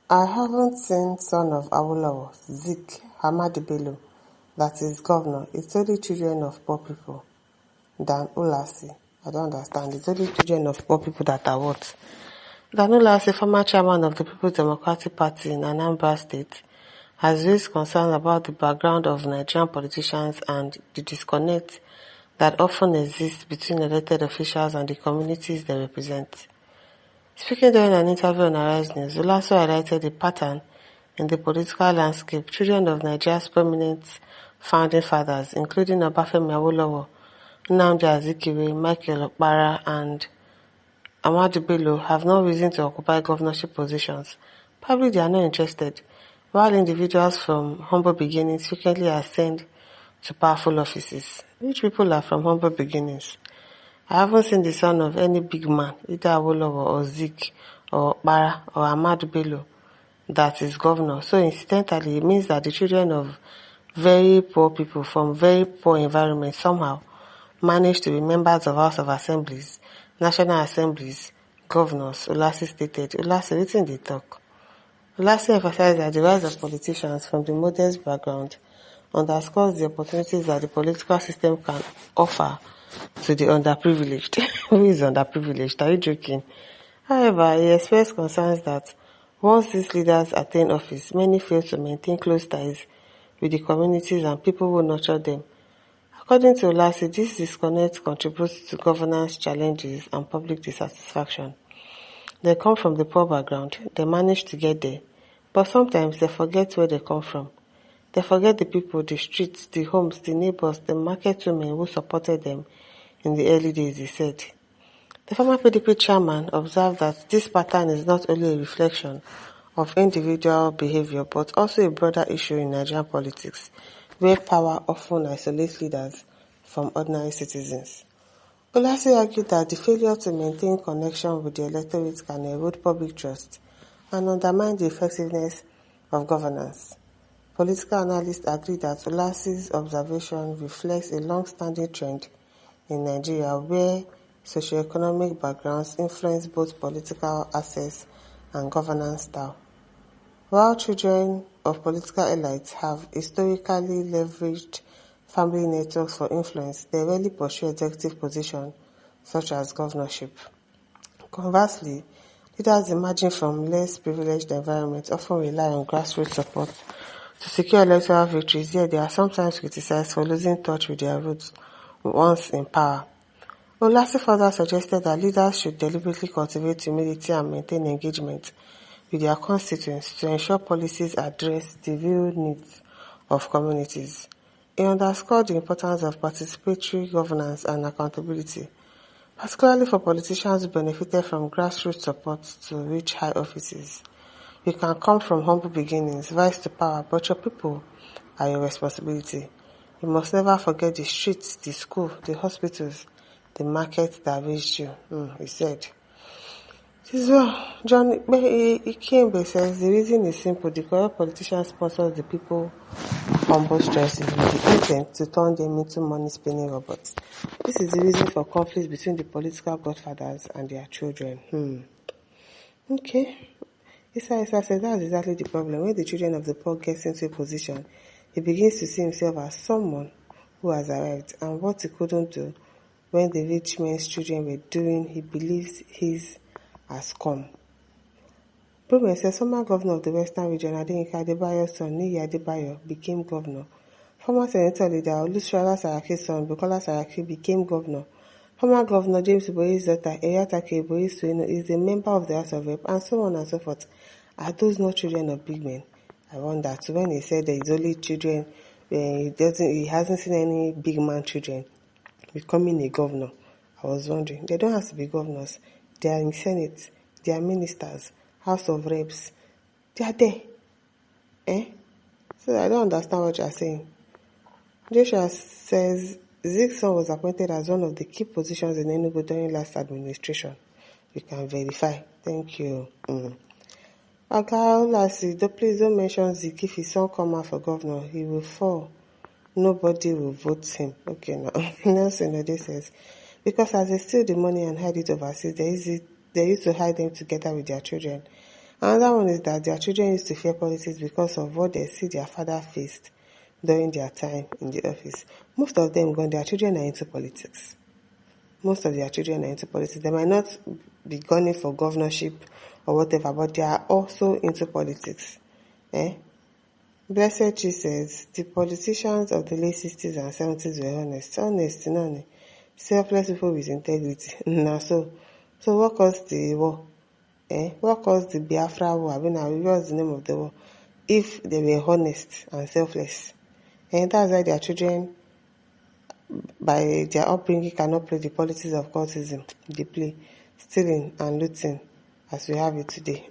I haven't seen son of Awolowo, Zik, Hamadi Bello, that is governor. It's only children of poor people than Ulasi. I don't understand. It's only children of poor people that are what? Dan Ulasi, former chairman of the People's Democratic Party in Anambra State, has raised concerns about the background of Nigerian politicians and the disconnect that often exists between elected officials and the communities they represent. Speaking during an interview on Arise News, Ulasi highlighted a pattern in the political landscape. Children of Nigeria's prominent founding fathers, including Obafemi Awolowo, Nnamdi Azikiwe, Michael Okpara, and Ahmadu Bello, have no reason to occupy governorship positions. Probably they are not interested, while individuals from humble beginnings frequently ascend to powerful offices. Rich people are from humble beginnings. I haven't seen the son of any big man, either Awolowo or Zik or Okpara or Ahmadu Bello, that is governor. So incidentally, it means that the children of very poor people from very poor environments somehow managed to be members of House of Assemblies, National Assemblies, governors, Ulasi stated. Ulasi, wetin dey talk? Ulasi emphasized that the rise of politicians from the modest background underscores the opportunities that the political system can offer to the underprivileged. Who is underprivileged? Are you joking? However, he expressed concerns that once these leaders attain office, many fail to maintain close ties with the communities and people who nurture them. According to Ulasi, this disconnect contributes to governance challenges and public dissatisfaction. They come from the poor background, they manage to get there, but sometimes they forget where they come from. They forget the people, the streets, the homes, the neighbors, the market women who supported them in the early days, he said. The former PDP chairman observed that this pattern is not only a reflection of individual behavior but also a broader issue in Nigerian politics, where power often isolates leaders from ordinary citizens. Ulasi argued that the failure to maintain connection with the electorate can erode public trust and undermine the effectiveness of governance. Political analysts agree that Ulasi's observation reflects a long-standing trend in Nigeria where socioeconomic backgrounds influence both political access and governance style. While children of political elites have historically leveraged family networks for influence, they rarely pursue executive positions such as governorship. Conversely, leaders emerging from less privileged environments often rely on grassroots support to secure electoral victories, yet they are sometimes criticized for losing touch with their roots once in power. Ulasi further suggested that leaders should deliberately cultivate humility and maintain engagement with their constituents to ensure policies address the real needs of communities. He underscored the importance of participatory governance and accountability, particularly for politicians who benefited from grassroots support to reach high offices. You can come from humble beginnings, rise to power, but your people are your responsibility. You must never forget the streets, the school, the hospitals, the market that raised you, he said. This well, John Ikembe says the reason is simple. The corrupt politician sponsors the people humble stresses with the intent to turn them into money-spinning robots. This is the reason for conflicts between the political godfathers and their children. Okay. Isa said that's exactly the problem. When the children of the poor gets into a position, he begins to see himself as someone who has arrived, and what he couldn't do when the rich men's children were doing, he believes his has come. Brume says former governor of the Western Region, Adeyinka Adebayo's son, Niyi Adebayo, became governor. Former senator leader Olusola Saraki's son, Bukola Saraki, became governor. Former governor James Iboye's daughter, Eyatake Iboye Sueno, is a member of the House of Rep, and so on and so forth. Are those not children of big men? I wonder. So when he said there is only children, he hasn't seen any big man children becoming a governor. I was wondering. They don't have to be governors. They are in Senate. They are ministers, House of Reps. They are there. So I don't understand what you are saying. Joshua says Zig's son was appointed as one of the key positions in Enugu during last administration. You can verify. Thank you. Ulasi, please don't mention Zik. If his son come out for governor, he will fall. Nobody will vote him. Okay, now. Nelson Ode says, because as they steal the money and hide it overseas, they used to hide them together with their children. Another one is that their children used to fear politics because of what they see their father faced during their time in the office. Most of them, their children are into politics. Most of their children are into politics. They might not be gunning for governorship or whatever, but they are also into politics. Blessed Chi says, the politicians of the late 60s and 70s were honest, selfless people with integrity. Now, so what caused the war? What caused the Biafra war? What's the name of the war? If they were honest and selfless. And that's why their children, by their upbringing, cannot play the politics of cultism. They play stealing and looting as we have it today.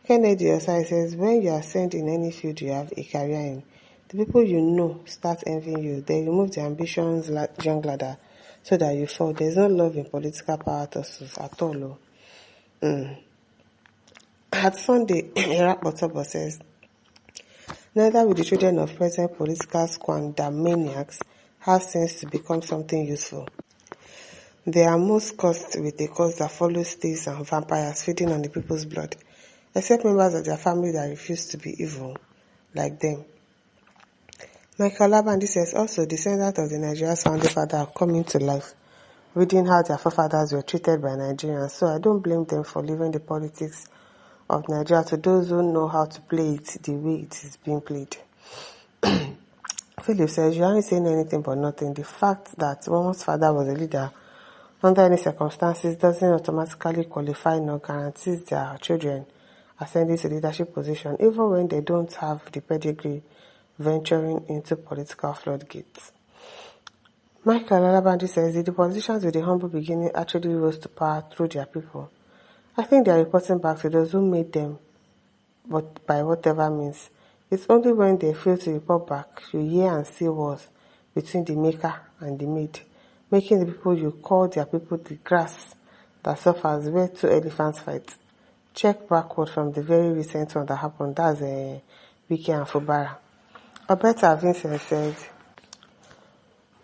Kennedy Osai says, when you are sent in any field you have a career in, the people you know start envying you. They remove their ambitions young ladder so that you fall. There's no love in political power tussles at all. At Sunday, Iraq Botobo says, neither will the children of present political squandermaniacs have sense to become something useful. They are most cursed with a curse that follows thieves and vampires feeding on the people's blood, except members of their family that refuse to be evil, like them. Michael Labandi says, also descendants of the Nigeria's founding father have come into life, reading how their forefathers were treated by Nigerians, so I don't blame them for leaving the politics of Nigeria to those who know how to play it the way it is being played. Philip says, you aren't saying anything but nothing. The fact that one's father was a leader under any circumstances doesn't automatically qualify nor guarantees their children ascending to leadership position, even when they don't have the pedigree venturing into political floodgates. Michael Alabandi says, the politicians with a humble beginning actually rose to power through their people. I think they are reporting back to those who made them, but by whatever means. It's only when they fail to report back you hear and see wars between the maker and the made, making the people you call their people the grass that suffers where two elephants fight. Check backward from the very recent one that happened. That's Wiki and Fubara. Alberta Vincent said,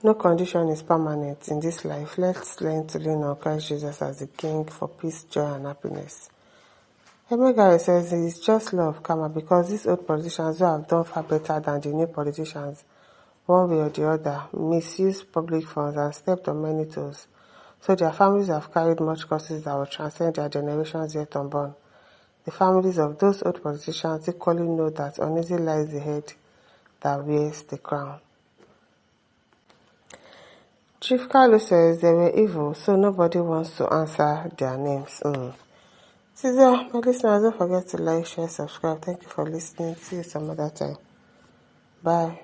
no condition is permanent in this life. Let's learn to lean on Christ Jesus as the King for peace, joy, and happiness. Emegari says it's just love, karma, because these old politicians who have done far better than the new politicians, one way or the other, misused public funds and stepped on many toes. So their families have carried much curses that will transcend their generations yet unborn. The families of those old politicians equally know that uneasy lies the head that wears the crown. Chief Carlo says they were evil, so nobody wants to answer their names. My listeners, don't forget to like, share, subscribe. Thank you for listening. See you some other time. Bye.